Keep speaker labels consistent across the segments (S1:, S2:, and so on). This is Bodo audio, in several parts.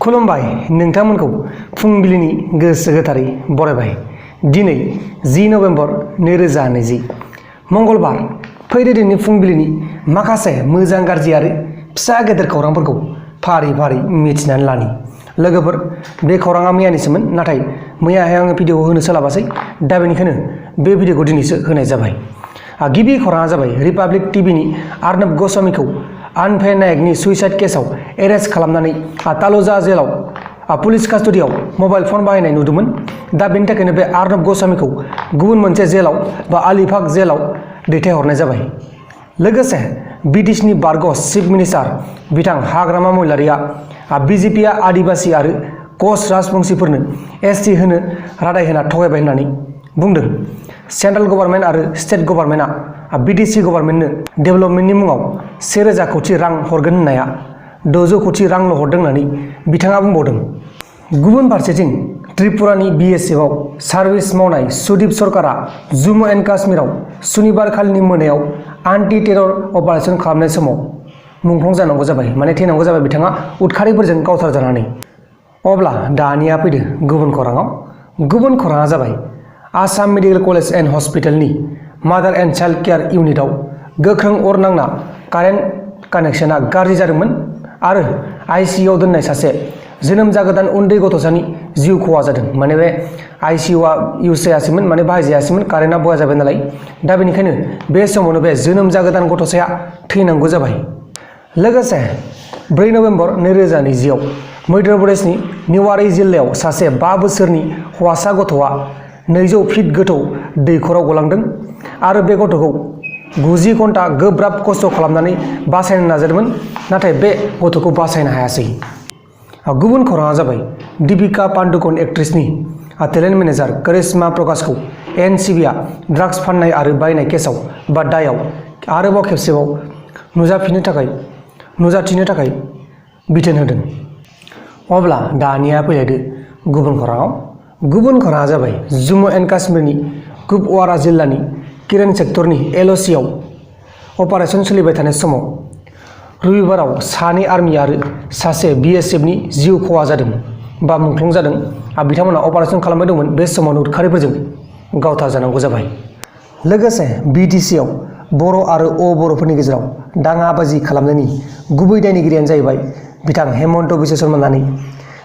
S1: खुलुमबाय नोंथांमोनखौ फुंबिलिनि गोसो गोथारै बरायबाय। दिनै 10 नभेम्बर 2020 मंगलबार। फैदो दिनै फुंबिलिनि माखासे मोजां गाज्रि आरो फिसा गेदेर खौरांफोरखौ फारि फारि मिथिनानै लानि। लोगोफोर, बे खौराङा मैयानिसोमोन, नाथाय मैयाहाय आङो भिडिअ होनो सोलाबासै, दा बेनिखायनो बे भिडिअखौ दिनैसो होनाय जाबाय। गिबि खौराङा जाबाय रिपाब्लिक टिभिनि अर्नब गस्वामीखौ अनफे नायकनि सुइसाइड केसआव एरेस्ट खालामनानै तालुजा जेलाव पुलिस कास्टडियाव मबाइल फन बाहायनाय नुदोंमोन। दा बेनि थाखायनो बे अर्नब गस्वामीखौ गुबुन मोनसे जेलाव बा अलिबाग जेलाव दैथायहरनाय जाबाय। लोगोसे बिटिसिनि बारग' चिफ मिनिस्टार बिथां हाग्रामा महिलारिया बिजेपिआ आदिबासि आरो कच राजबंशिफोरनो एसटि होनो रादाय होना थगायबाय होननानै बुंदों। सेन्ट्रेल गभर्नमेन्ट आरो स्टेट गभर्नमेन्टआ बिटिसि गभर्नमेन्टनो डेभेलपमेन्टनि मुङाव 1000 कोटी रां हरगोन होननाया 600 कोटी रांल' हरदों होननानै बिथाङा बुंबावदों। गुबुन फारसेथिं त्रिपुरानि बिएसएफआव सार्भिस मावनाय सुदीप सरकारा जम्मु एन्ड काश्मीराव सुनिबारखालिनि मोनायाव एन्टि टेरर अपारेशन खालामनाय समाव मुंख्लं जानांगौ जाबाय, माने थैनांगौ जाबाय बिथाङा उदखारिफोरजों गावथारजानानै। अब्ला दानिया फैदो गुबुन खौराङाव। गुबुन खौराङा जाबाय आसाम मेडिकेल कलेज एन्ड हस्पिटालनि मादार एन्ड चाइल्ड केयार इउनिटआव गोख्रों अर नांना कारेन्ट कानेक्सनआ गाज्रि जादोंमोन आरो आइसिइउआव दोननाय सासे जोनोम जागोदान उन्दै गथ'सानि जिउ खहा जादों। माने बे आइसिइउआ इउज जायासैमोन, माने बाहायजायासैमोन, कारेन्टआ बया जाबाय नालाय। दा बेनिखायनो बे समावनो बे जोनोम जागोदान गथ'साया थैनांगौ जाबाय। लोगोसे 4 नभेम्बर 2020आव मध्य प्रदेशनि निवारी जिल्लायाव सासे 5 बोसोरनि हौवासा गथ'आ 200 फिट गोथौ दैखराव गलांदों आरो बे गथ'खौ 90 घन्टा गोब्राब खस्थ' खालामनानै बासायनो नाजादोंमोन, नाथाय बे गथ'खौ बासायनो हायासै। गुबुन खौराङा जाबाय दीपिका पादुकण एक्ट्रेसनि टेलेन्ट मेनेजार करिश्मा प्रकाशखौ एनसिबिआ ड्राग्स फाननाय आरो बायनाय केसआव बा दायाव आरोबाव खेबसेबाव नुजाथिनो थाखाय बिथोन होदों। अब्ला दानिया फैलायदो गुबुन खौराङाव। गुबुन खौराङा जाबाय जम्मु एन्ड काश्मीरनि कुपवारा जिल्लानि किरेन सेक्टरनि एलअसिआव अपारेशन सोलिबाय थानाय समाव रबिबाराव 2 आर्मि आरो सासे बिएसएफनि जिउ खहा जादों बा मुंख्लं जादों। बिथांमोना अपारेशन खालामबाय दंमोन, बे समावनो उदखारिफोरजों गावथारजानांगौ जाबाय। लोगोसे बिटिसिआव बर' आरो अबर'फोरनि गेजेराव दाङाबाजि खालामनायनि गुबै दायनिगिरियानो जाहैबाय बिथां हेमन्त बिश्व शर्मा होननानै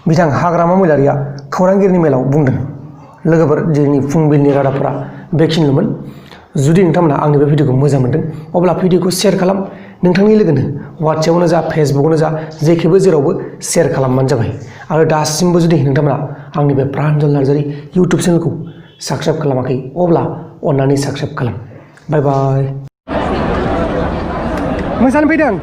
S1: बिथां हाग्रामा महिलारिया खौरांगिरिनि मेलाव बुंदों। लोगोफोर, दिनैनि फुंबिलिनि रादाबफोरा बेखिनिल'मोन। जुदि नोंथांमोना आंनि बे भिडिअखौ मोजां मोनदों अब्ला भिडिअखौ शेयार खालाम, नोंथांनि लोगोनो वाट्सएपआवनो जा फेसबुकआवनो जा जेखिबो जेरावबो शेयार खालामबानो जाबाय। आरो दासिमबो जुदि नोंथांमोना आंनि बे प्रान्जल नार्जारि इउटुब चेनेलखौ साबस्क्राइब खालामाखै अब्ला अन्नानै साबस्क्राइब खालाम। बाय बाय। मोसानो फैदों।